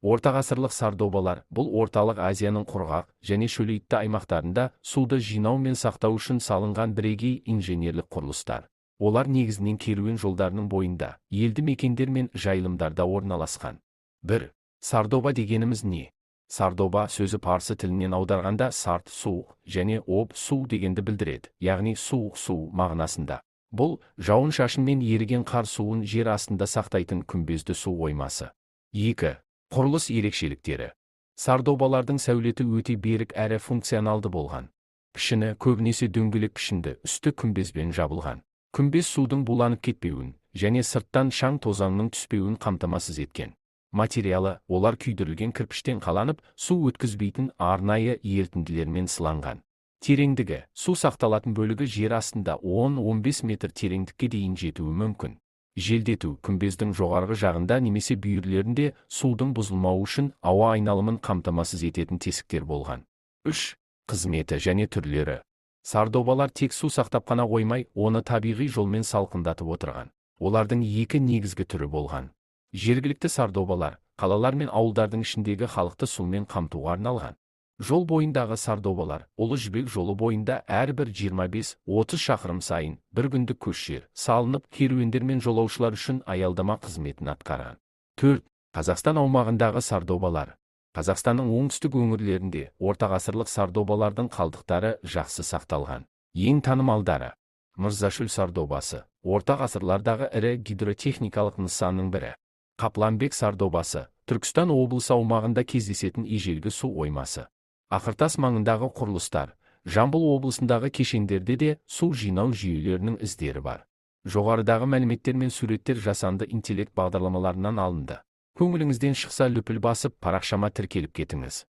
Ортағасырлық сардобалар бұл орталық Азияның құрғақ және шөлейтті аймақтарында суды жинау мен сақтау үшін салынған бірегей инженерлік құрылыстар. Олар негізінен керуен жолдарының бойында, елді мекендер мен жайылымдарда орналасқан. 1. Сардоба дегеніміз не? Сардоба сөзі парсы тілінен аударғанда сарт суық және об су дегенді білдіреді, яғни суық су мағынасында. Бұл жауын-шашын мен еріген қар суын жер астында сақтайтын күмбезді су қоймасы. 2. Құрылыс ерекшеліктері. Сардобалардың сәулеті өте берік әрі функционалды болған. Пішіні көбінесе дөңгелек пішінді, үсті күмбезбен жабылған. Күмбез судың буланып кетпеуін және сырттан шаң тозаңның түспеуін қамтамасыз еткен. Материалы олар күйдірілген кірпіштен қаланып, су өткізбейтін арнайы ерітінділермен сыланған. Тереңдігі, су сақталатын бөлігі жер астында 10-15 метр тереңдікке дейін жетуі мүмкін. Желдету күмбездің жоғарғы жағында немесе бүйірлерінде судың бұзылмауы үшін ауа айналымын қамтамасыз ететін тесіктер болған. 3. Қызметі және түрлері. Сардобалар тек су сақтап қана қоймай, оны табиғи жолмен салқындатып отырған. Олардың екі негізгі түрі болған. Жергілікті сардобалар, қалалар мен ауылдардың ішіндегі халықты сумен қамтуға арналған. Жол бойындағы сардобалар, Ұлы Жібек жолы бойында әрбір 25-30 шақырым сайын бір күндік көшелер салынып, керуендер мен жолаушылар үшін аялдама қызметін атқарған. 4. Қазақстан аумағындағы сардобалар. Қазақстанның оңтүстік өңірлерінде ортағасырлық сардобалардың қалдықтары жақсы сақталған. Ең танымалдары: Мырзашөл сардобасы, орта ғасырлардағы ірі гидротехникалық нысанның бірі. Қапланбек сардобасы, Түркістан облысы аумағында кездесетін ежелгі су қоймасы. Ақыртас маңындағы құрылыстар, Жамбыл облысындағы кешендерде де су жинау жүйелерінің іздері бар. Жоғарыдағы мәліметтер мен суреттер жасанды интеллект бағдарламаларынан алынды. Көңіліңізден шықса лүпіл басып парақшама тіркеліп кетіңіз.